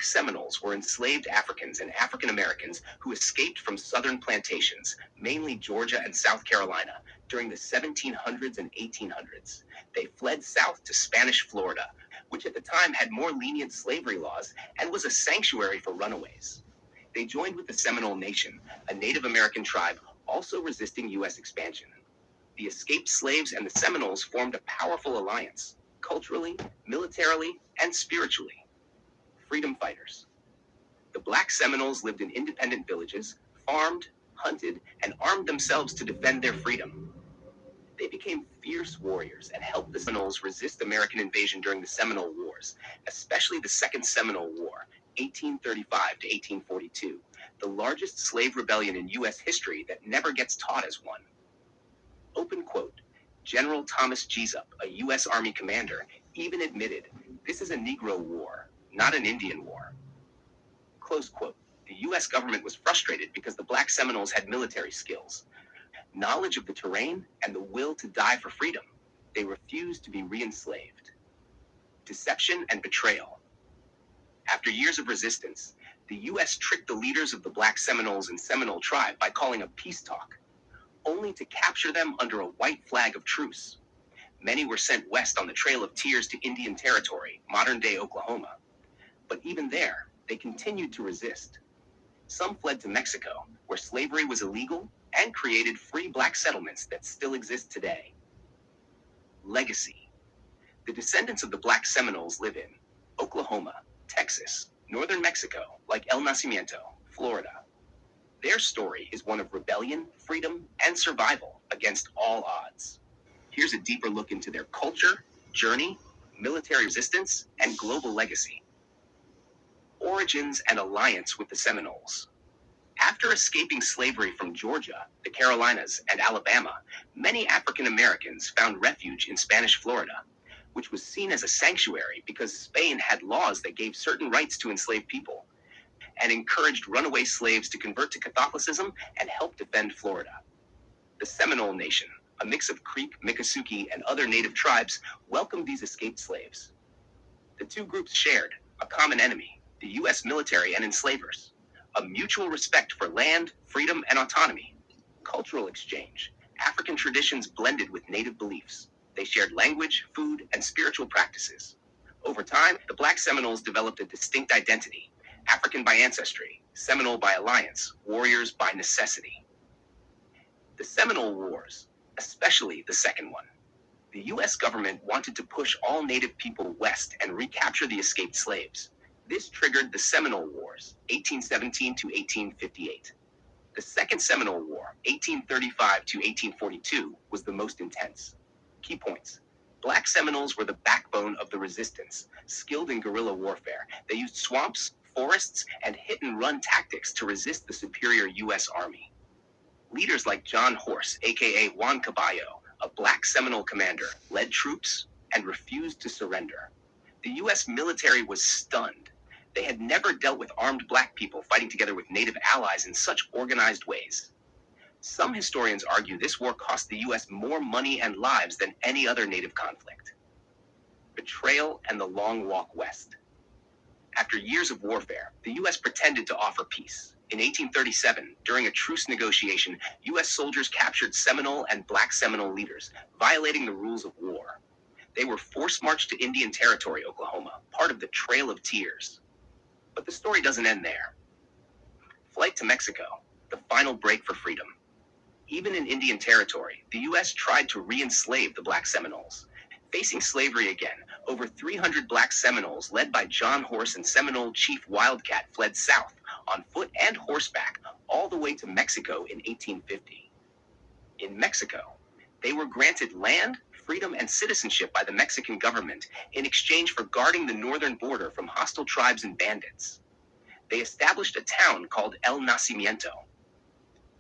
Seminoles were enslaved Africans and African Americans who escaped from southern plantations, mainly Georgia and South Carolina, during the 1700s and 1800s. They fled south to Spanish Florida, which at the time had more lenient slavery laws and was a sanctuary for runaways. They joined with the Seminole Nation, a Native American tribe also resisting U.S. expansion. The escaped slaves and the Seminoles formed a powerful alliance, culturally, militarily, and spiritually. Freedom fighters. The Black Seminoles lived in independent villages, farmed, hunted, and armed themselves to defend their freedom. They became fierce warriors and helped the Seminoles resist American invasion during the Seminole Wars, especially the Second Seminole War, 1835 to 1842, the largest slave rebellion in U.S. history that never gets taught as one. Open quote. General Thomas Jesup, a U.S. Army commander, even admitted, "This is a Negro war, not an Indian war." Close quote. The U.S. government was frustrated because the Black Seminoles had military skills, knowledge of the terrain, and the will to die for freedom. They refused to be re-enslaved. Deception and betrayal. After years of resistance, the U.S. tricked the leaders of the Black Seminoles and Seminole tribe by calling a peace talk, only to capture them under a white flag of truce. Many were sent west on the Trail of Tears to Indian Territory, modern-day Oklahoma. But even there, they continued to resist. Some fled to Mexico, where slavery was illegal, and created free black settlements that still exist today. Legacy. The descendants of the Black Seminoles live in Oklahoma, Texas, northern Mexico, like El Nacimiento, Florida. Their story is one of rebellion, freedom, and survival against all odds. Here's a deeper look into their culture, journey, military resistance, and global legacy. Origins and alliance with the Seminoles. After escaping slavery from Georgia, the Carolinas, and Alabama, many African Americans found refuge in Spanish Florida, which was seen as a sanctuary because Spain had laws that gave certain rights to enslaved people and encouraged runaway slaves to convert to Catholicism and help defend Florida. The Seminole Nation, a mix of Creek, Miccosukee, and other native tribes, welcomed these escaped slaves. The two groups shared a common enemy, the U.S. military and enslavers, a mutual respect for land, freedom, and autonomy. Cultural exchange. African traditions blended with native beliefs. They shared language, food, and spiritual practices. Over time, the Black Seminoles developed a distinct identity: African by ancestry, Seminole by alliance, warriors by necessity. The Seminole Wars, especially the second one. The U.S. government wanted to push all native people west and recapture the escaped slaves. This triggered the Seminole Wars, 1817 to 1858. The Second Seminole War, 1835 to 1842, was the most intense. Key points. Black Seminoles were the backbone of the resistance, skilled in guerrilla warfare. They used swamps, forests, and hit-and-run tactics to resist the superior U.S. Army. Leaders like John Horse, a.k.a. Juan Caballo, a Black Seminole commander, led troops and refused to surrender. The U.S. military was stunned. They had never dealt with armed Black people fighting together with native allies in such organized ways. Some historians argue this war cost the U.S. more money and lives than any other native conflict. Betrayal and the long walk west. After years of warfare, the U.S. pretended to offer peace. In 1837, during a truce negotiation, U.S. soldiers captured Seminole and Black Seminole leaders, violating the rules of war. They were force-marched to Indian Territory, Oklahoma, part of the Trail of Tears. But the story doesn't end there. Flight to Mexico, the final break for freedom. Even in Indian Territory, the U.S. tried to re-enslave the Black Seminoles. Facing slavery again, over 300 Black Seminoles, led by John Horse and Seminole Chief Wildcat, fled south, on foot and horseback, all the way to Mexico in 1850. In Mexico, they were granted land, freedom, and citizenship by the Mexican government in exchange for guarding the northern border from hostile tribes and bandits. They established a town called El Nacimiento.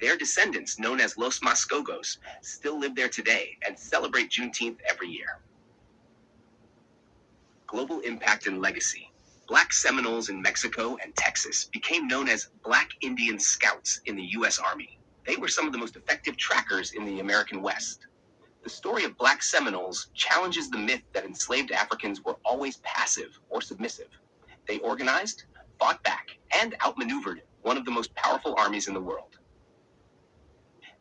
Their descendants, known as Los Mascogos, still live there today and celebrate Juneteenth every year. Global impact and legacy. Black Seminoles in Mexico and Texas became known as Black Indian Scouts in the U.S. Army. They were some of the most effective trackers in the American West. The story of Black Seminoles challenges the myth that enslaved Africans were always passive or submissive. They organized, fought back, and outmaneuvered one of the most powerful armies in the world.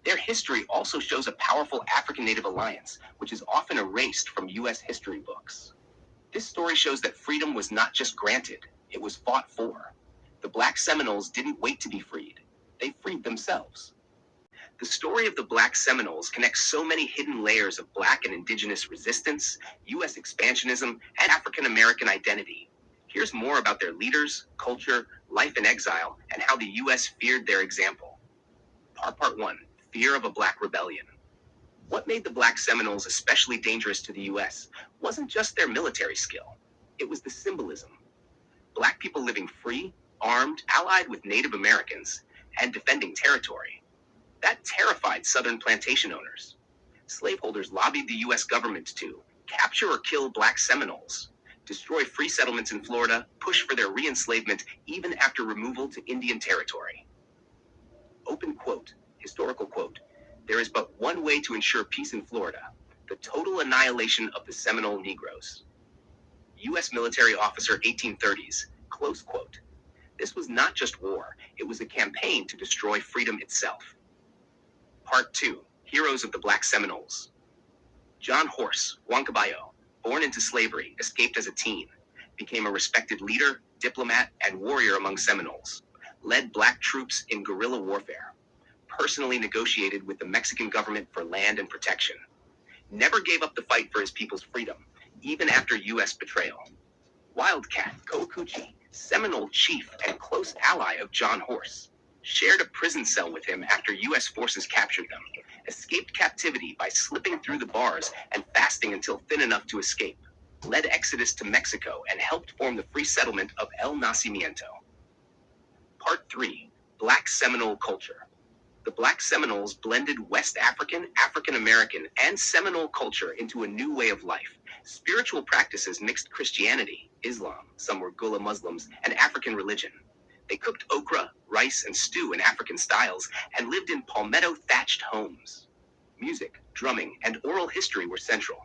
Their history also shows a powerful African-Native alliance, which is often erased from U.S. history books. This story shows that freedom was not just granted, it was fought for. The Black Seminoles didn't wait to be freed. They freed themselves. The story of the Black Seminoles connects so many hidden layers of Black and Indigenous resistance, U.S. expansionism, and African American identity. Here's more about their leaders, culture, life in exile, and how the U.S. feared their example. Part 1. Fear of a Black Rebellion. What made the Black Seminoles especially dangerous to the U.S. wasn't just their military skill. It was the symbolism. Black people living free, armed, allied with Native Americans, and defending territory. That terrified Southern plantation owners. Slaveholders lobbied the U.S. government to capture or kill Black Seminoles, destroy free settlements in Florida, push for their re-enslavement even after removal to Indian territory. Open quote, historical quote, "There is but one way to ensure peace in Florida, the total annihilation of the Seminole Negroes." U.S. military officer 1830s, close quote. This was not just war, it was a campaign to destroy freedom itself. Part 2. Heroes of the Black Seminoles. John Horse, Huancabayo, born into slavery, escaped as a teen, became a respected leader, diplomat, and warrior among Seminoles, led Black troops in guerrilla warfare, personally negotiated with the Mexican government for land and protection, never gave up the fight for his people's freedom, even after U.S. betrayal. Wildcat Coacuchi, Seminole chief and close ally of John Horse, shared a prison cell with him after U.S. forces captured them, escaped captivity by slipping through the bars and fasting until thin enough to escape, led exodus to Mexico, and helped form the free settlement of El Nacimiento. Part 3. Black Seminole culture. The Black Seminoles blended West African, African American, and Seminole culture into a new way of life. Spiritual practices mixed Christianity, Islam, some were Gullah Muslims, and African religion. They cooked okra, rice, and stew in African styles and lived in palmetto-thatched homes. Music, drumming, and oral history were central.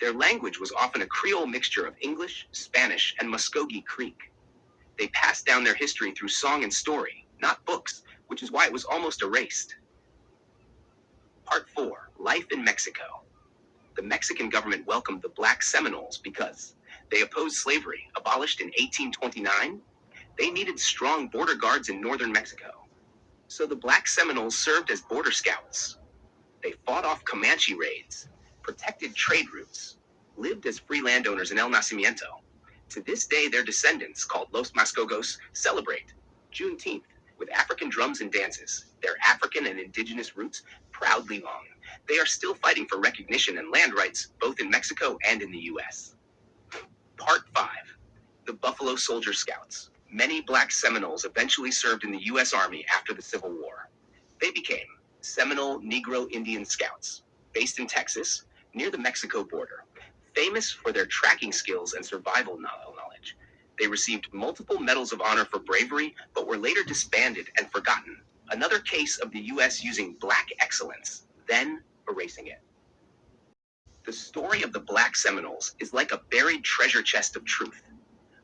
Their language was often a Creole mixture of English, Spanish, and Muskogee Creek. They passed down their history through song and story, not books, which is why it was almost erased. Part 4. Life in Mexico. The Mexican government welcomed the Black Seminoles because they opposed slavery, abolished in 1829. They needed strong border guards in northern Mexico. So the Black Seminoles served as border scouts. They fought off Comanche raids, protected trade routes, lived as free landowners in El Nacimiento. To this day, their descendants, called Los Mascogos, celebrate Juneteenth with African drums and dances, their African and indigenous roots proudly long. They are still fighting for recognition and land rights, both in Mexico and in the U.S. Part 5. The Buffalo Soldier Scouts. Many Black Seminoles eventually served in the U.S. Army after the Civil War. They became Seminole Negro Indian Scouts, based in Texas, near the Mexico border, famous for their tracking skills and survival knowledge. They received multiple medals of honor for bravery, but were later disbanded and forgotten. Another case of the U.S. using Black excellence, then erasing it. The story of the Black Seminoles is like a buried treasure chest of truth.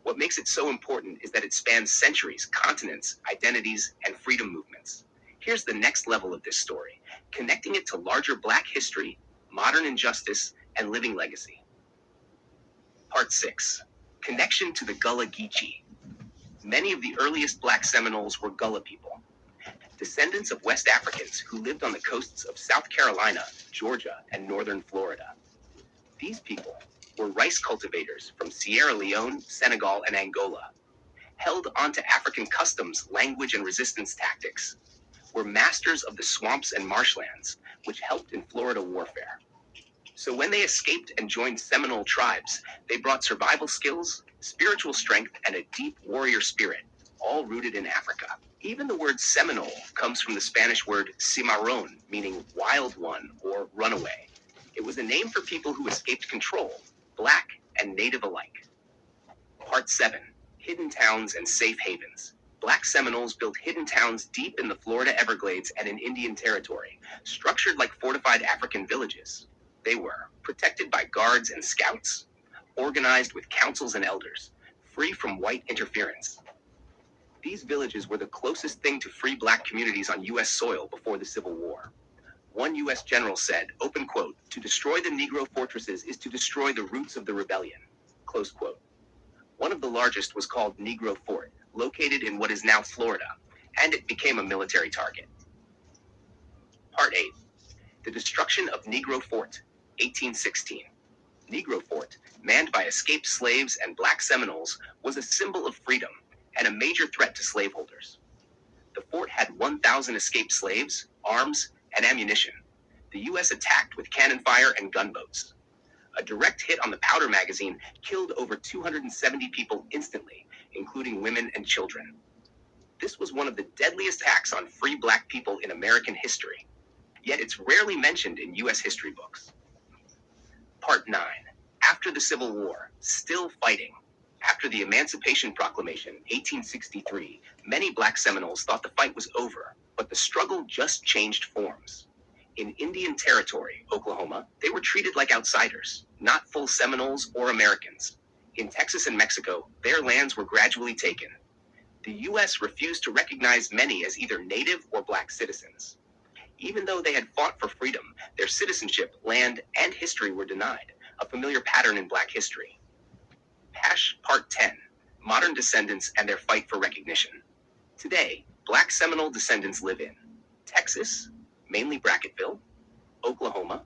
What makes it so important is that it spans centuries, continents, identities, and freedom movements. Here's the next level of this story, connecting it to larger Black history, modern injustice, and living legacy. Part 6. Connection to the Gullah Geechee. Many of the earliest Black Seminoles were Gullah people, descendants of West Africans who lived on the coasts of South Carolina, Georgia, and northern Florida. These people were rice cultivators from Sierra Leone, Senegal, and Angola, held onto African customs, language, and resistance tactics, were masters of the swamps and marshlands, which helped in Florida warfare. So when they escaped and joined Seminole tribes, they brought survival skills, spiritual strength, and a deep warrior spirit, all rooted in Africa. Even the word Seminole comes from the Spanish word cimarron, meaning wild one or runaway. It was a name for people who escaped control, Black and Native alike. Part 7. Hidden towns and safe havens. Black Seminoles built hidden towns deep in the Florida Everglades and in Indian Territory, structured like fortified African villages. They were protected by guards and scouts, organized with councils and elders, free from white interference. These villages were the closest thing to free black communities on U.S. soil before the Civil War. One U.S. general said, open quote, "To destroy the Negro fortresses is to destroy the roots of the rebellion," close quote. One of the largest was called Negro Fort, located in what is now Florida, and it became a military target. Part 8. The Destruction of Negro Fort, 1816. Negro Fort, manned by escaped slaves and black Seminoles, was a symbol of freedom and a major threat to slaveholders. The fort had 1,000 escaped slaves, arms, and ammunition. The U.S. attacked with cannon fire and gunboats. A direct hit on the powder magazine killed over 270 people instantly, including women and children. This was one of the deadliest attacks on free black people in American history, yet it's rarely mentioned in U.S. history books. Part 9. After the Civil War, still fighting. After the Emancipation Proclamation, 1863, many black Seminoles thought the fight was over, but the struggle just changed forms. In Indian Territory, Oklahoma, they were treated like outsiders, not full Seminoles or Americans. In Texas and Mexico, their lands were gradually taken. The U.S. refused to recognize many as either native or black citizens. Even though they had fought for freedom, their citizenship, land, and history were denied, a familiar pattern in black history. Part 10. Modern Descendants and Their Fight for Recognition. Today, black Seminole descendants live in Texas, mainly Brackettville, Oklahoma,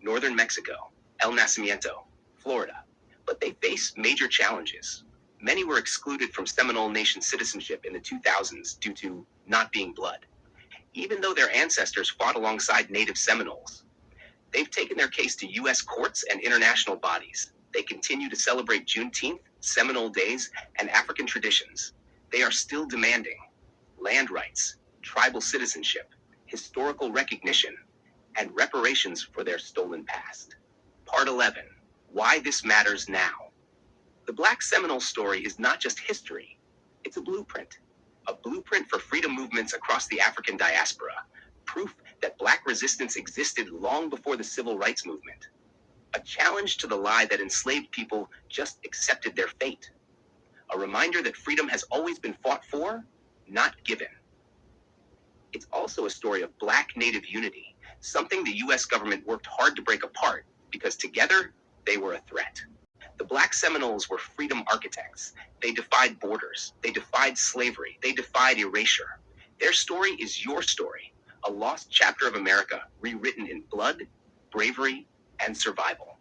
northern Mexico, El Nacimiento, Florida, but they face major challenges. Many were excluded from Seminole Nation citizenship in the 2000s due to not being blood. Even though their ancestors fought alongside native Seminoles, they've taken their case to U.S. courts and international bodies. They continue to celebrate Juneteenth, Seminole Days, and African traditions. They are still demanding land rights, tribal citizenship, historical recognition, and reparations for their stolen past. Part 11. Why this matters now. The Black Seminole story is not just history, it's a blueprint for freedom movements across the African diaspora, proof that black resistance existed long before the civil rights movement, a challenge to the lie that enslaved people just accepted their fate, a reminder that freedom has always been fought for, not given. It's also a story of black native unity, something the U.S. government worked hard to break apart because together they were a threat. The black Seminoles were freedom architects. They defied borders. They defied slavery. They defied erasure. Their story is your story, a lost chapter of America rewritten in blood, bravery, and survival.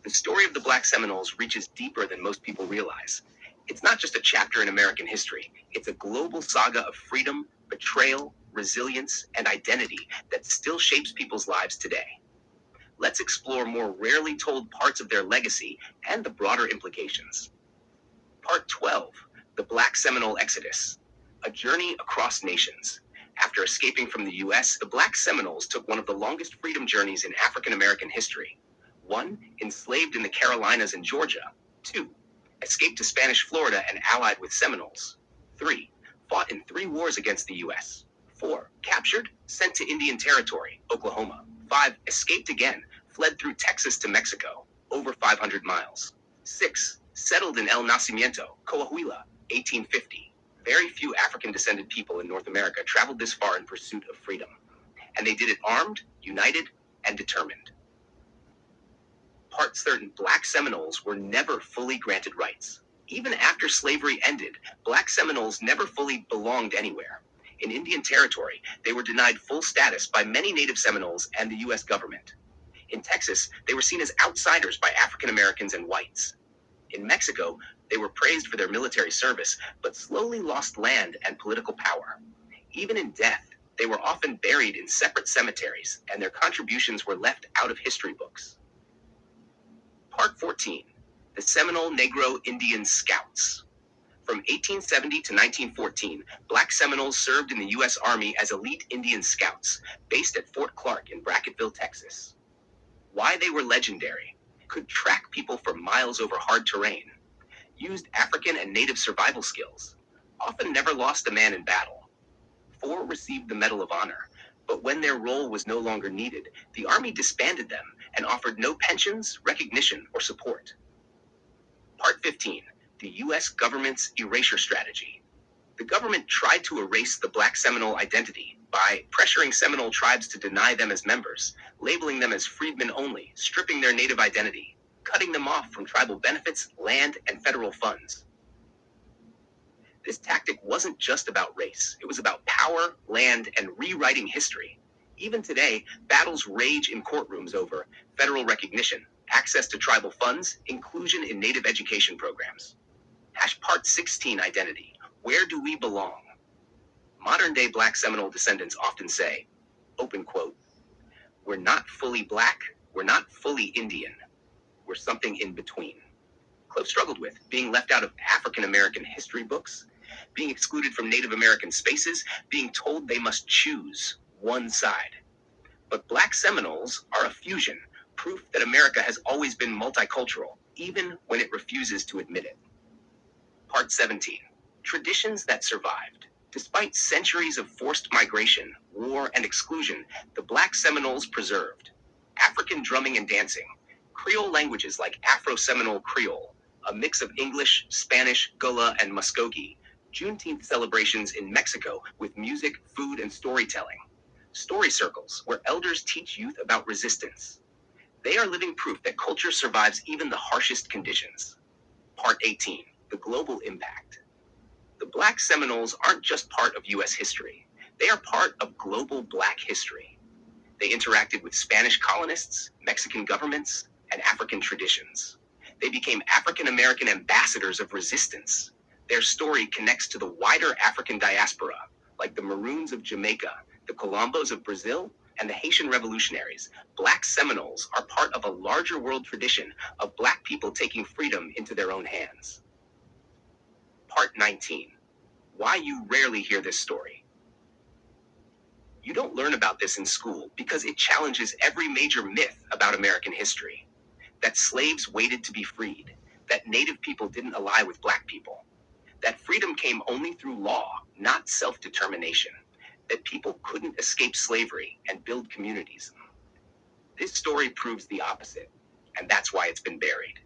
The story of the Black Seminoles reaches deeper than most people realize. It's not just a chapter in American history. It's a global saga of freedom, betrayal, resilience, and identity that still shapes people's lives today. Let's explore more rarely told parts of their legacy and the broader implications. Part 12. The Black Seminole Exodus. A journey across nations. After escaping from the U.S., the Black Seminoles took one of the longest freedom journeys in African American history. 1. Enslaved in the Carolinas and Georgia. 2. Escaped to Spanish Florida and allied with Seminoles. 3. Fought in 3 wars against the U.S. 4. Captured, sent to Indian Territory, Oklahoma. 5. Escaped again, fled through Texas to Mexico, over 500 miles. 6. Settled in El Nacimiento, Coahuila, 1850. Very few African-descended people in North America traveled this far in pursuit of freedom, and they did it armed, united, and determined. Part 13. Black Seminoles were never fully granted rights. Even after slavery ended, Black Seminoles never fully belonged anywhere. In Indian Territory, they were denied full status by many Native Seminoles and the U.S. government. In Texas, they were seen as outsiders by African Americans and whites. In Mexico, they were praised for their military service, but slowly lost land and political power. Even in death, they were often buried in separate cemeteries, and their contributions were left out of history books. Part 14. The Seminole Negro Indian Scouts. From 1870 to 1914, Black Seminoles served in the U.S. Army as elite Indian Scouts, based at Fort Clark in Brackettville, Texas. Why they were legendary: could track people for miles over hard terrain, used African and Native survival skills, often never lost a man in battle. 4. Received the Medal of Honor, but when their role was no longer needed, the Army disbanded them and offered no pensions, recognition, or support. Part 15. The U.S. government's erasure strategy. The government government tried to erase the Black Seminole identity by pressuring Seminole tribes to deny them as members, labeling them as freedmen only, stripping their native identity, cutting them off from tribal benefits, land, and federal funds. This tactic wasn't just about race. It was about power, land, and rewriting history. Even today, battles rage in courtrooms over federal recognition, access to tribal funds, inclusion in Native education programs. Part 16 Identity. Where do we belong? Modern-day Black Seminole descendants often say, open quote, "We're not fully Black, we're not fully Indian. We're something in between." Close struggled with being left out of African American history books, being excluded from Native American spaces, being told they must choose one side. But Black Seminoles are a fusion, proof that America has always been multicultural, even when it refuses to admit it. Part 17. Traditions that survived. Despite centuries of forced migration, war, and exclusion, the Black Seminoles preserved African drumming and dancing, Creole languages like Afro-Seminole Creole, a mix of English, Spanish, Gullah, and Muskogee, Juneteenth celebrations in Mexico with music, food, and storytelling, story circles where elders teach youth about resistance. They are living proof that culture survives even the harshest conditions. Part 18. The global impact. The Black Seminoles aren't just part of U.S. history. They are part of global Black history. They interacted with Spanish colonists, Mexican governments, and African traditions. They became African American ambassadors of resistance. Their story connects to the wider African diaspora, like the Maroons of Jamaica, the Colombos of Brazil, and the Haitian revolutionaries. Black Seminoles are part of a larger world tradition of Black people taking freedom into their own hands. Part 19. Why you rarely hear this story. You don't learn about this in school because it challenges every major myth about American history. That slaves waited to be freed, that Native people didn't ally with Black people, that freedom came only through law, not self-determination, that people couldn't escape slavery and build communities. This story proves the opposite, and that's why it's been buried.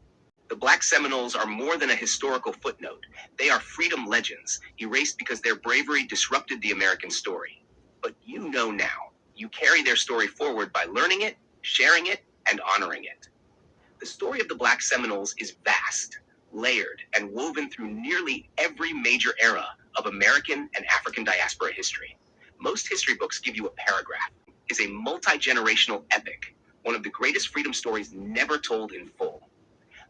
The Black Seminoles are more than a historical footnote. They are freedom legends, erased because their bravery disrupted the American story. But you know now. You carry their story forward by learning it, sharing it, and honoring it. The story of the Black Seminoles is vast, layered, and woven through nearly every major era of American and African diaspora history. Most history books give you a paragraph. It's a multi-generational epic, one of the greatest freedom stories never told in full.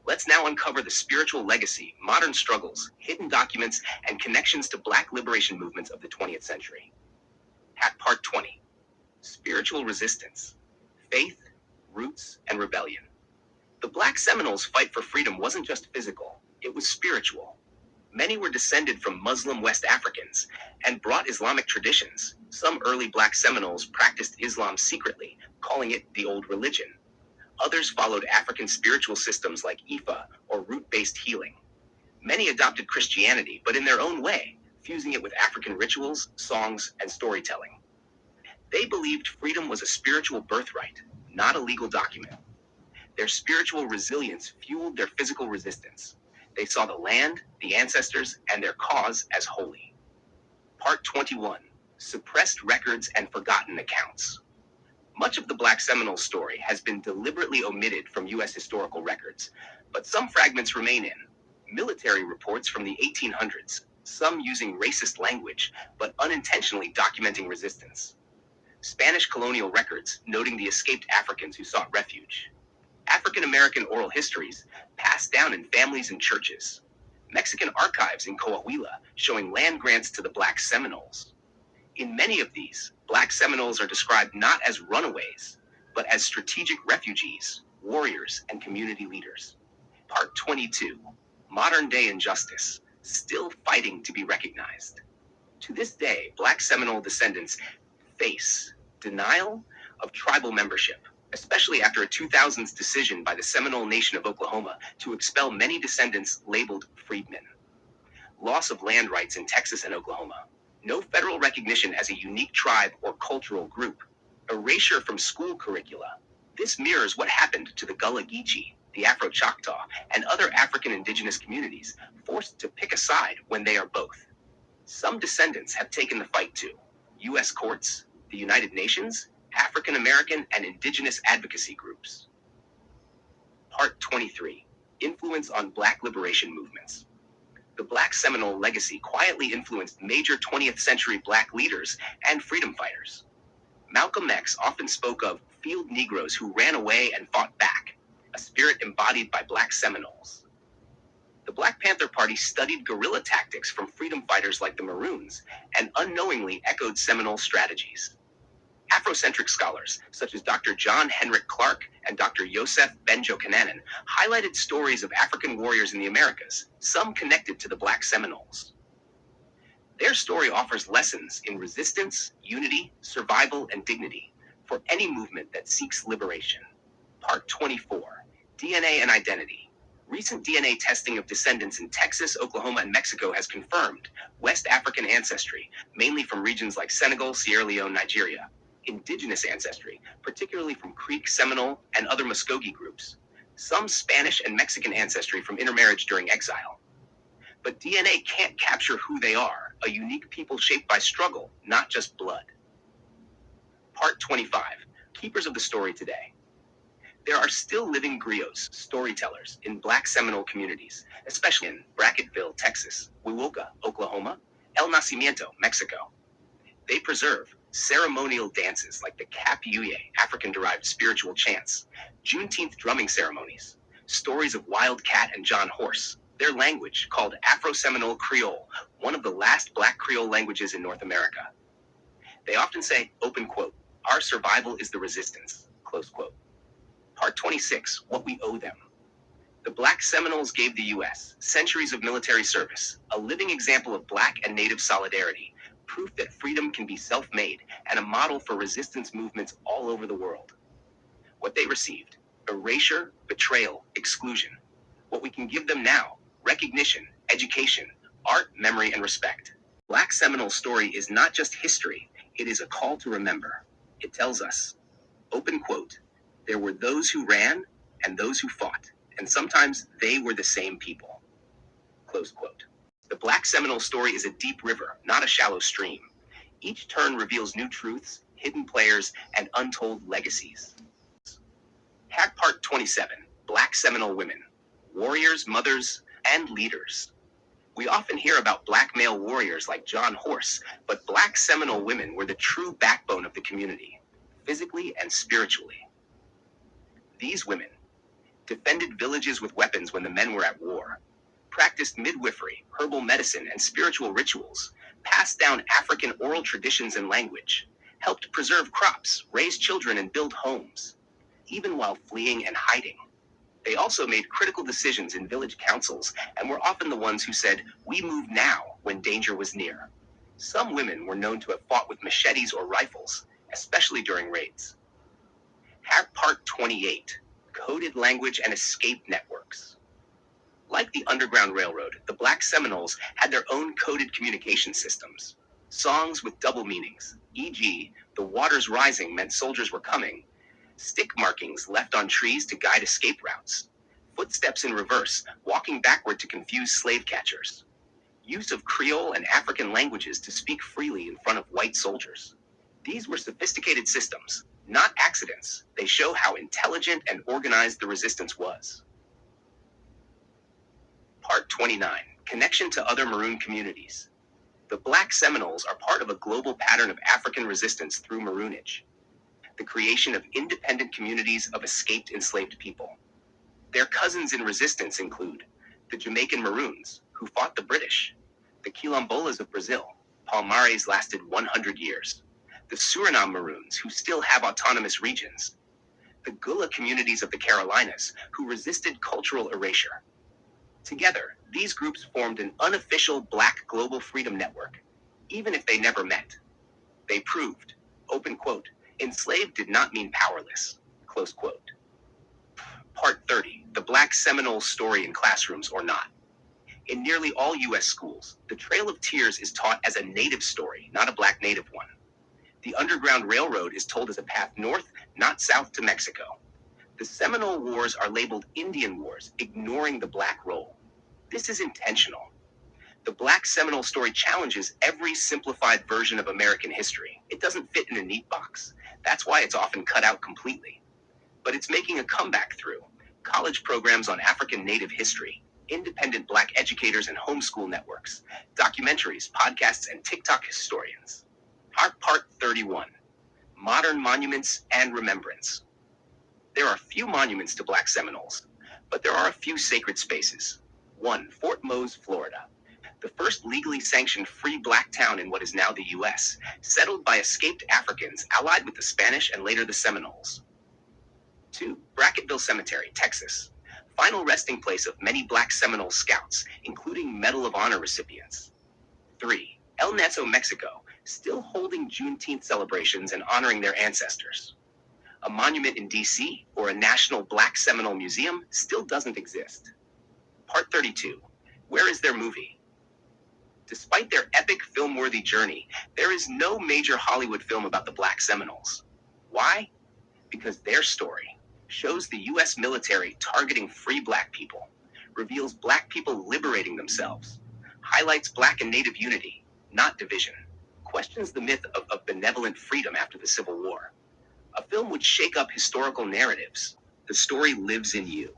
Let's now uncover the spiritual legacy, modern struggles, hidden documents, and connections to Black liberation movements of the 20th century. Part 20. Spiritual resistance, faith, roots, and rebellion. The Black Seminoles' fight for freedom wasn't just physical, it was spiritual. Many were descended from Muslim West Africans and brought Islamic traditions. Some early Black Seminoles practiced Islam secretly, calling it the old religion. Others followed African spiritual systems like Ifa or root-based healing. Many adopted Christianity, but in their own way, fusing it with African rituals, songs, and storytelling. They believed freedom was a spiritual birthright, not a legal document. Their spiritual resilience fueled their physical resistance. They saw the land, the ancestors, and their cause as holy. Part 21. Suppressed records and forgotten accounts. Much of the Black Seminole story has been deliberately omitted from U.S. historical records, but some fragments remain in military reports from the 1800s, some using racist language, but unintentionally documenting resistance. Spanish colonial records noting the escaped Africans who sought refuge. African American oral histories passed down in families and churches. Mexican archives in Coahuila showing land grants to the Black Seminoles. In many of these, Black Seminoles are described not as runaways, but as strategic refugees, warriors, and community leaders. Part 22. Modern-day injustice, still fighting to be recognized. To this day, Black Seminole descendants face denial of tribal membership, especially after a 2000s decision by the Seminole Nation of Oklahoma to expel many descendants labeled freedmen. Loss of land rights in Texas and Oklahoma. No federal recognition as a unique tribe or cultural group. Erasure from school curricula. This mirrors what happened to the Gullah Geechee, the Afro-Choctaw, and other African indigenous communities, forced to pick a side when they are both. Some descendants have taken the fight to U.S. courts, the United Nations, African American and indigenous advocacy groups. Part 23. Influence on Black liberation movements. The Black Seminole legacy quietly influenced major 20th century Black leaders and freedom fighters. Malcolm X often spoke of field Negroes who ran away and fought back, a spirit embodied by Black Seminoles. The Black Panther Party studied guerrilla tactics from freedom fighters like the Maroons and unknowingly echoed Seminole strategies. Afrocentric scholars, such as Dr. John Henrik Clarke and Dr. Yosef Ben-Jochannan, highlighted stories of African warriors in the Americas, some connected to the Black Seminoles. Their story offers lessons in resistance, unity, survival, and dignity for any movement that seeks liberation. Part 24. DNA and Identity. Recent DNA testing of descendants in Texas, Oklahoma, and Mexico has confirmed West African ancestry, mainly from regions like Senegal, Sierra Leone, Nigeria. Indigenous ancestry, particularly from Creek, Seminole, and other Muskogee groups. Some Spanish and Mexican ancestry from intermarriage during exile. But DNA can't capture who they are, a unique people shaped by struggle, not just blood. Part 25. Keepers of the story today. There are still living griots, storytellers, in Black Seminole communities, especially in Brackettville, Texas, Wewoka, Oklahoma, El Nacimiento, Mexico. They preserve ceremonial dances like the Capiuye, African-derived spiritual chants, Juneteenth drumming ceremonies, stories of Wild Cat and John Horse, their language called Afro-Seminole Creole, one of the last Black Creole languages in North America. They often say, open quote, our survival is the resistance, close quote. Part 26, What We Owe Them. The Black Seminoles gave the U.S. centuries of military service, a living example of Black and Native solidarity, proof that freedom can be self-made, and a model for resistance movements all over the world. What they received: erasure, betrayal, exclusion. What we can give them now: recognition, education, art, memory, and respect. Black Seminole story is not just history, it is a call to remember. It tells us, open quote, there were those who ran and those who fought, and sometimes they were the same people. Close quote. The Black Seminole story is a deep river, not a shallow stream. Each turn reveals new truths, hidden players, and untold legacies. Part 27. Black Seminole Women. Warriors, mothers, and leaders. We often hear about Black male warriors like John Horse, but Black Seminole women were the true backbone of the community, physically and spiritually. These women defended villages with weapons when the men were at war, practiced midwifery, herbal medicine, and spiritual rituals, passed down African oral traditions and language, helped preserve crops, raise children, and build homes, even while fleeing and hiding. They also made critical decisions in village councils and were often the ones who said, "We move now," when danger was near. Some women were known to have fought with machetes or rifles, especially during raids. Part 28. Coded language and escape networks. Like the Underground Railroad, the Black Seminoles had their own coded communication systems. Songs with double meanings, e.g., "The water's rising" meant soldiers were coming, stick markings left on trees to guide escape routes, footsteps in reverse, walking backward to confuse slave catchers, use of Creole and African languages to speak freely in front of white soldiers. These were sophisticated systems, not accidents. They show how intelligent and organized the resistance was. Part 29. Connection to other Maroon communities. The Black Seminoles are part of a global pattern of African resistance through Maroonage, the creation of independent communities of escaped enslaved people. Their cousins in resistance include the Jamaican Maroons, who fought the British, the Quilombolas of Brazil, Palmares lasted 100 years, the Suriname Maroons, who still have autonomous regions, the Gullah communities of the Carolinas, who resisted cultural erasure. Together, these groups formed an unofficial Black global freedom network, even if they never met. They proved, open quote, enslaved did not mean powerless, close quote. Part 30. The Black Seminole story in classrooms or not. In nearly all U.S. schools, the Trail of Tears is taught as a Native story, not a Black Native one. The Underground Railroad is told as a path north, not south to Mexico. The Seminole Wars are labeled Indian Wars, ignoring the Black role. This is intentional. The Black Seminole story challenges every simplified version of American history. It doesn't fit in a neat box. That's why it's often cut out completely. But it's making a comeback through college programs on African Native history, independent Black educators and homeschool networks, documentaries, podcasts, and TikTok historians. Part 31. Modern Monuments and Remembrance. There are few monuments to Black Seminoles, but there are a few sacred spaces. 1. Fort Mose, Florida. The first legally sanctioned free Black town in what is now the U.S., settled by escaped Africans allied with the Spanish and later the Seminoles. 2. Bracketville Cemetery, Texas. Final resting place of many Black Seminole scouts, including Medal of Honor recipients. 3. El Neto, Mexico, still holding Juneteenth celebrations and honoring their ancestors. A monument in D.C. or a national Black Seminole museum still doesn't exist. Part 32. Where is their movie? Despite their epic film-worthy journey, there is no major Hollywood film about the Black Seminoles. Why? Because their story shows the U.S. military targeting free Black people, reveals Black people liberating themselves, highlights Black and Native unity, not division, questions the myth of benevolent freedom after the Civil War. A film would shake up historical narratives. The story lives in you.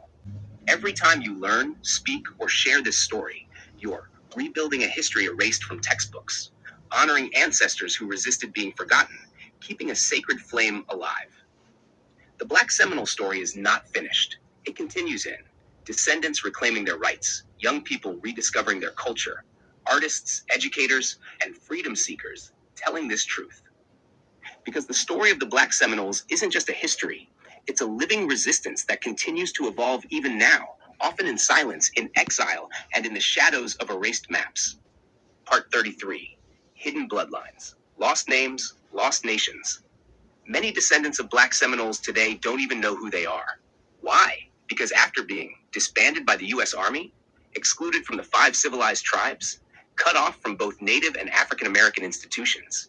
Every time you learn, speak, or share this story, you're rebuilding a history erased from textbooks, honoring ancestors who resisted being forgotten, keeping a sacred flame alive. The Black Seminole story is not finished. It continues in descendants reclaiming their rights, young people rediscovering their culture, artists, educators, and freedom seekers telling this truth. Because the story of the Black Seminoles isn't just a history, it's a living resistance that continues to evolve even now, often in silence, in exile, and in the shadows of erased maps. Part 33. Hidden Bloodlines. Lost Names, Lost Nations. Many descendants of Black Seminoles today don't even know who they are. Why? Because after being disbanded by the U.S. Army, excluded from the 5 civilized tribes, cut off from both Native and African American institutions,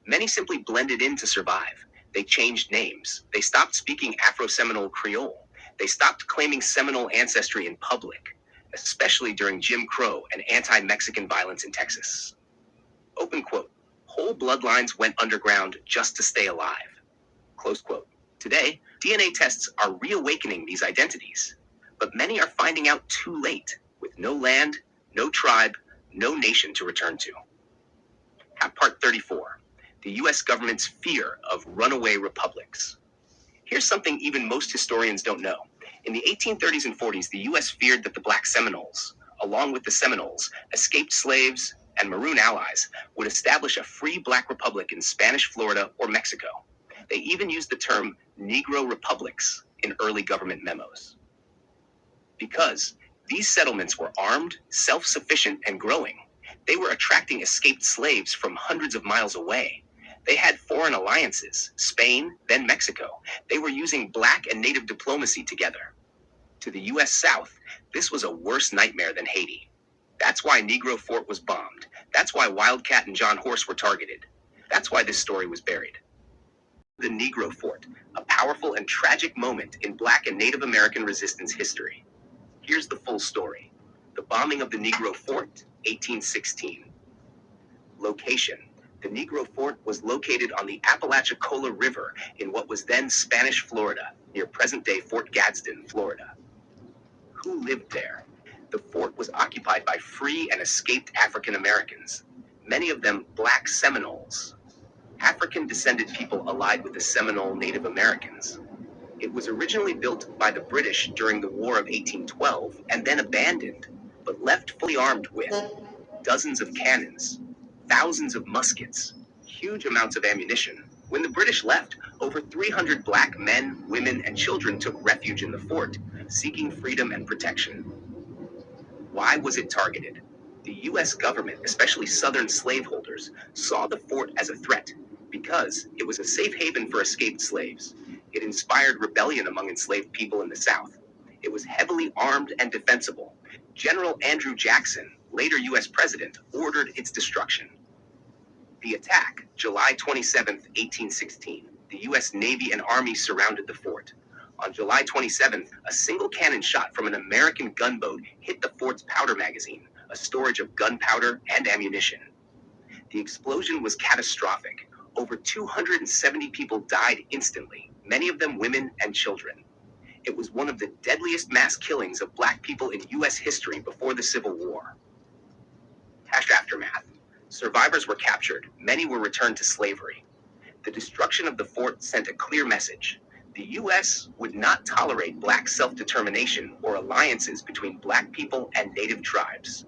many simply blended in to survive. They changed names. They stopped speaking Afro-Seminole Creole. They stopped claiming Seminole ancestry in public, especially during Jim Crow and anti-Mexican violence in Texas. Open quote. Whole bloodlines went underground just to stay alive. Close quote. Today, DNA tests are reawakening these identities, but many are finding out too late, with no land, no tribe, no nation to return to. Part 34. The U.S. government's fear of runaway republics. Here's something even most historians don't know. In the 1830s and 40s, the U.S. feared that the Black Seminoles, along with the Seminoles, escaped slaves, and Maroon allies, would establish a free Black republic in Spanish Florida or Mexico. They even used the term Negro republics in early government memos. Because these settlements were armed, self-sufficient, and growing, they were attracting escaped slaves from hundreds of miles away. They had foreign alliances, Spain, then Mexico. They were using Black and Native diplomacy together. To the U.S. South, this was a worse nightmare than Haiti. That's why Negro Fort was bombed. That's why Wildcat and John Horse were targeted. That's why this story was buried. The Negro Fort, a powerful and tragic moment in Black and Native American resistance history. Here's the full story. The bombing of the Negro Fort, 1816. Location. The Negro Fort was located on the Apalachicola River in what was then Spanish Florida, near present-day Fort Gadsden, Florida. Who lived there? The fort was occupied by free and escaped African Americans, many of them Black Seminoles, African-descended people allied with the Seminole Native Americans. It was originally built by the British during the War of 1812 and then abandoned, but left fully armed with dozens of cannons, thousands of muskets, huge amounts of ammunition. When the British left, over 300 Black men, women, and children took refuge in the fort, seeking freedom and protection. Why was it targeted? The U.S. government, especially Southern slaveholders, saw the fort as a threat because it was a safe haven for escaped slaves. It inspired rebellion among enslaved people in the South. It was heavily armed and defensible. General Andrew Jackson, later U.S. president, ordered its destruction. The attack, July 27, 1816. The U.S. Navy and Army surrounded the fort. On July 27th, a single cannon shot from an American gunboat hit the fort's powder magazine, a storage of gunpowder and ammunition. The explosion was catastrophic. Over 270 people died instantly, many of them women and children. It was one of the deadliest mass killings of Black people in U.S. history before the Civil War. Aftermath. Survivors were captured. Many were returned to slavery. The destruction of the fort sent a clear message. The U.S. would not tolerate Black self-determination or alliances between Black people and Native tribes.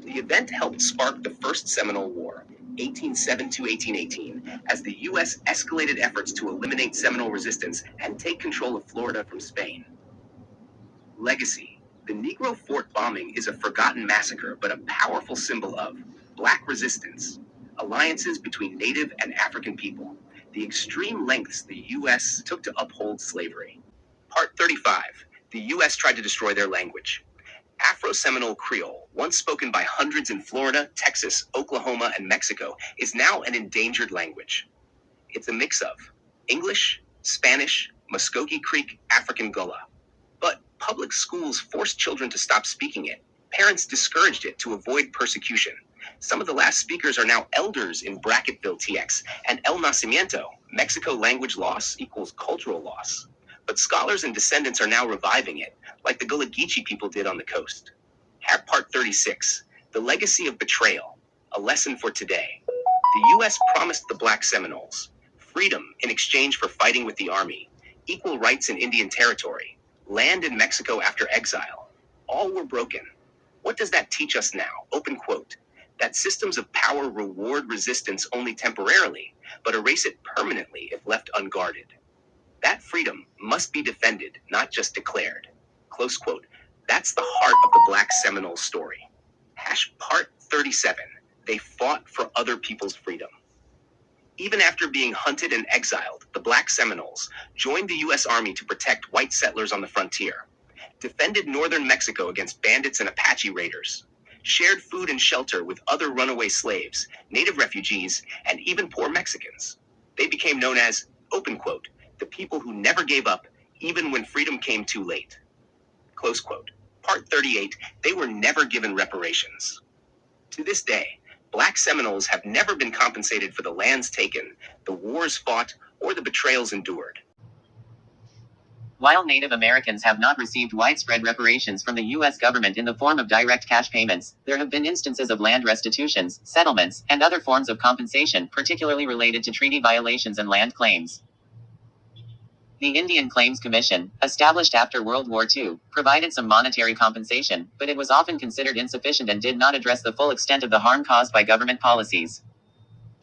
The event helped spark the First Seminole War, 1807 to 1818, as the U.S. escalated efforts to eliminate Seminole resistance and take control of Florida from Spain. Legacy. The Negro Fort bombing is a forgotten massacre, but a powerful symbol of Black resistance, alliances between Native and African people, the extreme lengths the U.S. took to uphold slavery. Part 35. The U.S. tried to destroy their language. Afro-Seminole Creole, once spoken by hundreds in Florida, Texas, Oklahoma, and Mexico, is now an endangered language. It's a mix of English, Spanish, Muskogee Creek, African Gullah. But public schools forced children to stop speaking it. Parents discouraged it to avoid persecution. Some of the last speakers are now elders in Bracketville, TX, and El Nacimiento. Mexico language loss equals cultural loss. But scholars and descendants are now reviving it, like the Gullah Geechee people did on the coast. Part 36. The Legacy of Betrayal. A lesson for today. The U.S. promised the Black Seminoles freedom in exchange for fighting with the Army, equal rights in Indian Territory, land in Mexico after exile. All were broken. What does that teach us now? Open quote. That systems of power reward resistance only temporarily, but erase it permanently if left unguarded. That freedom must be defended, not just declared. Close quote. That's the heart of the Black Seminole story. Part 37. They fought for other people's freedom. Even after being hunted and exiled, the Black Seminoles joined the U.S. Army to protect white settlers on the frontier, defended northern Mexico against bandits and Apache raiders, shared food and shelter with other runaway slaves, Native refugees, and even poor Mexicans. They became known as, open quote, the people who never gave up, even when freedom came too late. Close quote. Part 38. They were never given reparations. To this day, Black Seminoles have never been compensated for the lands taken, the wars fought, or the betrayals endured. While Native Americans have not received widespread reparations from the U.S. government in the form of direct cash payments, there have been instances of land restitutions, settlements, and other forms of compensation, particularly related to treaty violations and land claims. The Indian Claims Commission, established after World War II, provided some monetary compensation, but it was often considered insufficient and did not address the full extent of the harm caused by government policies.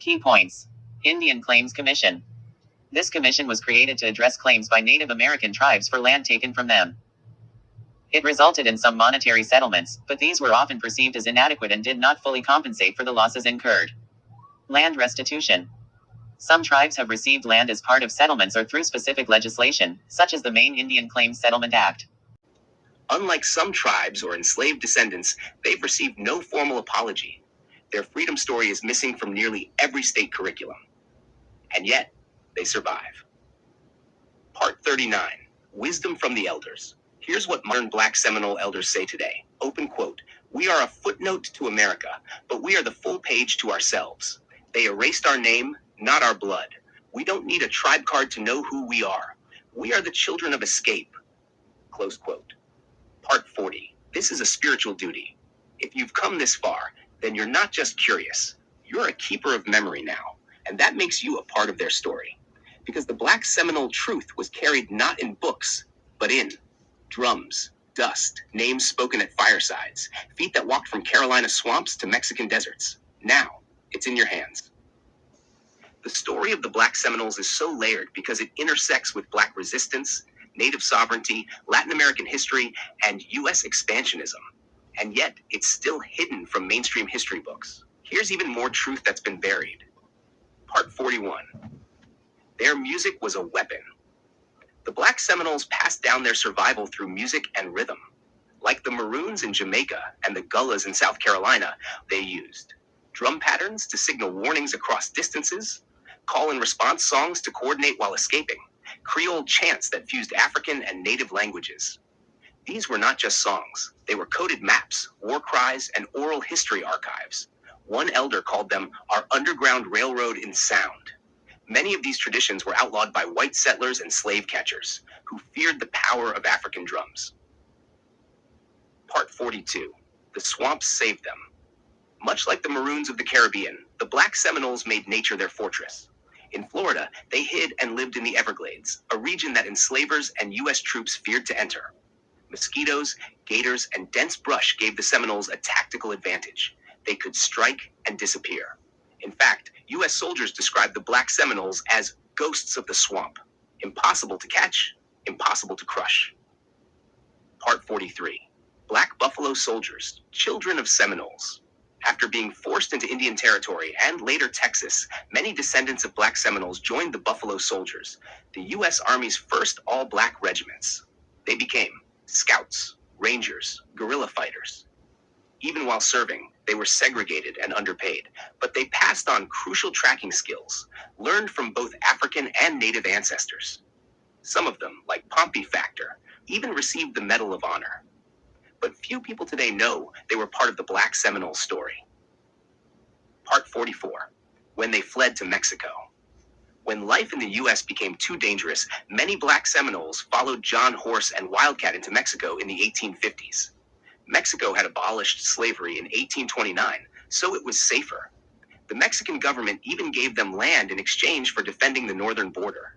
Key points. Indian Claims Commission. This commission was created to address claims by Native American tribes for land taken from them. It resulted in some monetary settlements, but these were often perceived as inadequate and did not fully compensate for the losses incurred. Land restitution. Some tribes have received land as part of settlements or through specific legislation, such as the Maine Indian Claims Settlement Act. Unlike some tribes or enslaved descendants, they've received no formal apology. Their freedom story is missing from nearly every state curriculum. And yet, they survive. Part 39. Wisdom from the Elders. Here's what modern Black Seminole elders say today. Open quote. We are a footnote to America, but we are the full page to ourselves. They erased our name, not our blood. We don't need a tribe card to know who we are. We are the children of escape. Close quote. Part 40. This is a spiritual duty. If you've come this far, then you're not just curious. You're a keeper of memory now, and that makes you a part of their story. Because the Black Seminole truth was carried not in books, but in drums, dust, names spoken at firesides, feet that walked from Carolina swamps to Mexican deserts. Now, it's in your hands. The story of the Black Seminoles is so layered because it intersects with Black resistance, Native sovereignty, Latin American history, and U.S. expansionism. And yet, it's still hidden from mainstream history books. Here's even more truth that's been buried. Part 41. Their music was a weapon. The Black Seminoles passed down their survival through music and rhythm. Like the Maroons in Jamaica and the Gullahs in South Carolina, they used drum patterns to signal warnings across distances, call and response songs to coordinate while escaping, Creole chants that fused African and Native languages. These were not just songs. They were coded maps, war cries, and oral history archives. One elder called them our underground railroad in sound. Many of these traditions were outlawed by white settlers and slave catchers, who feared the power of African drums. Part 42. The swamps saved them. Much like the Maroons of the Caribbean, the Black Seminoles made nature their fortress. In Florida, they hid and lived in the Everglades, a region that enslavers and U.S. troops feared to enter. Mosquitoes, gators, and dense brush gave the Seminoles a tactical advantage. They could strike and disappear. In fact, U.S. soldiers described the Black Seminoles as ghosts of the swamp. Impossible to catch, impossible to crush. Part 43. Black Buffalo Soldiers, Children of Seminoles. After being forced into Indian Territory and later Texas, many descendants of Black Seminoles joined the Buffalo Soldiers, the U.S. Army's first all-Black regiments. They became scouts, rangers, guerrilla fighters. Even while serving, they were segregated and underpaid, but they passed on crucial tracking skills, learned from both African and Native ancestors. Some of them, like Pompey Factor, even received the Medal of Honor. But few people today know they were part of the Black Seminole story. Part 44. When they fled to Mexico. When life in the U.S. became too dangerous, many Black Seminoles followed John Horse and Wildcat into Mexico in the 1850s. Mexico had abolished slavery in 1829, so it was safer. The Mexican government even gave them land in exchange for defending the northern border.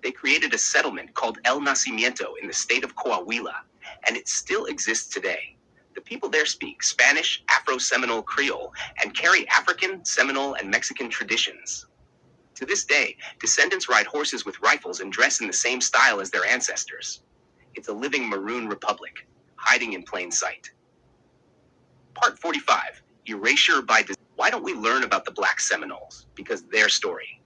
They created a settlement called El Nacimiento in the state of Coahuila, and it still exists today. The people there speak Spanish, Afro-Seminole Creole, and carry African, Seminole, and Mexican traditions. To this day, descendants ride horses with rifles and dress in the same style as their ancestors. It's a living maroon republic, hiding in plain sight. Part 45. Erasure by Design. Why don't we learn about the Black Seminoles? Because their story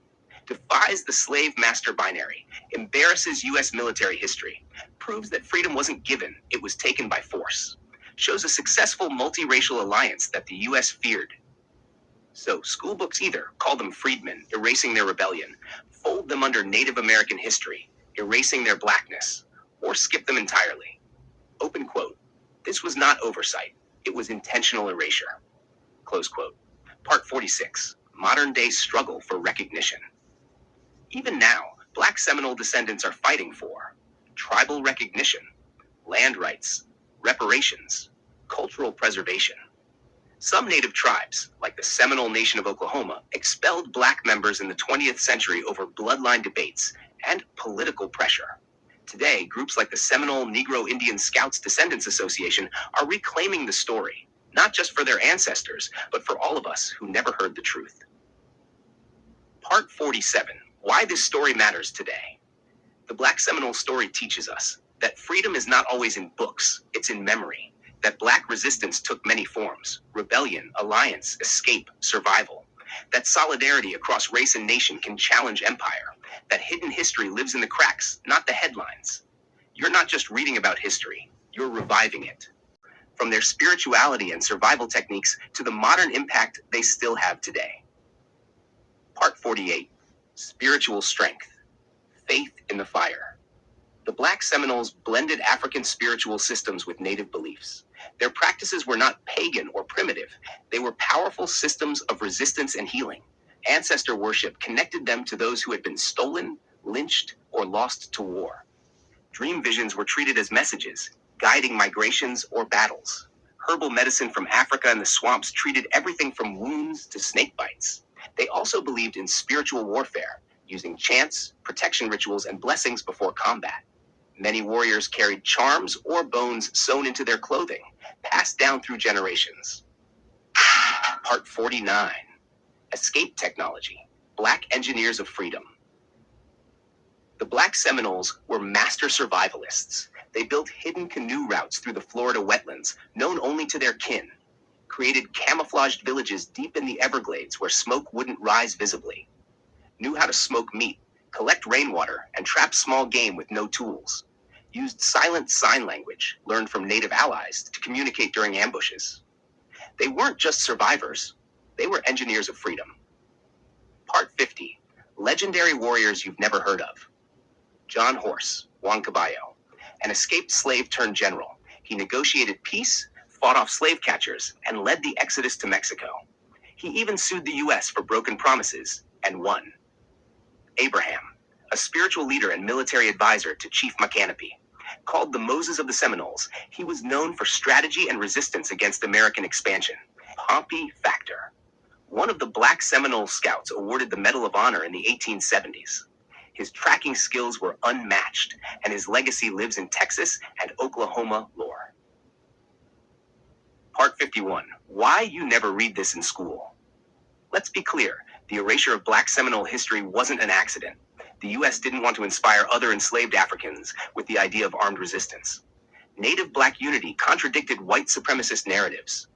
defies the slave master binary, embarrasses U.S. military history, proves that freedom wasn't given, it was taken by force, shows a successful multiracial alliance that the U.S. feared. So school books either call them freedmen, erasing their rebellion, fold them under Native American history, erasing their blackness, or skip them entirely. Open quote. This was not oversight, it was intentional erasure. Close quote. Part 46. Modern-day struggle for recognition. Even now, Black Seminole descendants are fighting for tribal recognition, land rights, reparations, cultural preservation. Some Native tribes, like the Seminole Nation of Oklahoma, expelled Black members in the 20th century over bloodline debates and political pressure. Today, groups like the Seminole Negro Indian Scouts Descendants Association are reclaiming the story, not just for their ancestors, but for all of us who never heard the truth. Part 47. Why this story matters today. The Black Seminole story teaches us that freedom is not always in books, it's in memory. That Black resistance took many forms: rebellion, alliance, escape, survival. That solidarity across race and nation can challenge empire. That hidden history lives in the cracks, not the headlines. You're not just reading about history, you're reviving it. From their spirituality and survival techniques to the modern impact they still have today. Part 48. Spiritual strength. Faith in the fire. The Black Seminoles blended African spiritual systems with Native beliefs. Their practices were not pagan or primitive. They were powerful systems of resistance and healing. Ancestor worship connected them to those who had been stolen, lynched, or lost to war. Dream visions were treated as messages, guiding migrations or battles. Herbal medicine from Africa and the swamps treated everything from wounds to snake bites. They also believed in spiritual warfare, using chants, protection rituals, and blessings before combat. Many warriors carried charms or bones sewn into their clothing, passed down through generations. Part 49. Escape technology. Black engineers of freedom. The Black Seminoles were master survivalists. They built hidden canoe routes through the Florida wetlands, known only to their kin, created camouflaged villages deep in the Everglades where smoke wouldn't rise visibly, knew how to smoke meat, collect rainwater, and trap small game with no tools, used silent sign language learned from Native allies to communicate during ambushes. They weren't just survivors, they were engineers of freedom. Part 50. Legendary warriors you've never heard of. John Horse, Juan Caballo. an escaped slave turned general. He negotiated peace, fought off slave catchers, and led the exodus to Mexico. He even sued the U.S. for broken promises, and won. Abraham, a spiritual leader and military advisor to Chief Macanopy. Called the Moses of the Seminoles, he was known for strategy and resistance against American expansion. Pompey Factor, one of the Black Seminole Scouts awarded the Medal of Honor in the 1870s. His tracking skills were unmatched, and his legacy lives in Texas and Oklahoma lore. Part 51. Why you never read this in school. Let's be clear, the erasure of Black Seminole history wasn't an accident. The U.S. didn't want to inspire other enslaved Africans with the idea of armed resistance. Native Black unity contradicted white supremacist narratives.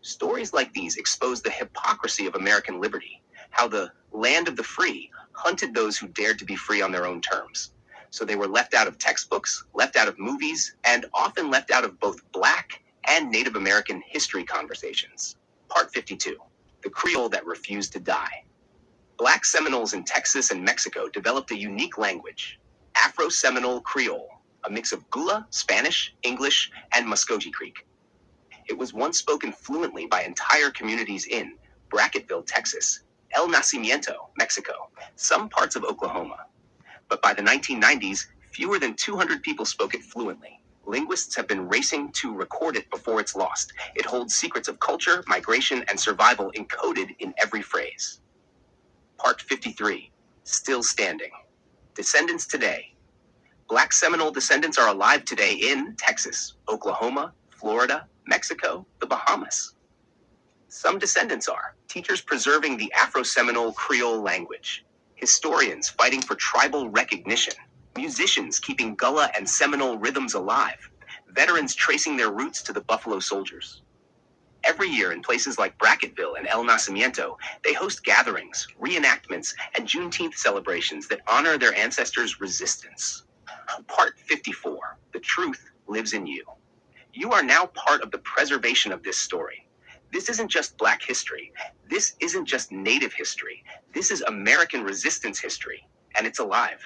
Stories like these expose the hypocrisy of American liberty, how the land of the free hunted those who dared to be free on their own terms. So they were left out of textbooks, left out of movies, and often left out of both Black and Native American history conversations. Part 52. The Creole that refused to die. Black Seminoles in Texas and Mexico developed a unique language, Afro-Seminole Creole, a mix of Gula, Spanish, English, and Muscogee Creek. It was once spoken fluently by entire communities in Brackettville, Texas, El Nacimiento, Mexico, some parts of Oklahoma. But by the 1990s, fewer than 200 people spoke it fluently. Linguists have been racing to record it before it's lost. It holds secrets of culture, migration, and survival encoded in every phrase. Part 53. Still standing. Descendants today. Black Seminole descendants are alive today in Texas, Oklahoma, Florida, Mexico, the Bahamas. Some descendants are teachers preserving the Afro-Seminole Creole language, historians fighting for tribal recognition, musicians keeping Gullah and Seminole rhythms alive, veterans tracing their roots to the Buffalo Soldiers. Every year in places like Brackettville and El Nacimiento, they host gatherings, reenactments, and Juneteenth celebrations that honor their ancestors' resistance. Part 54. The truth lives in you. You are now part of the preservation of this story. This isn't just Black history. This isn't just Native history. This is American resistance history, and it's alive.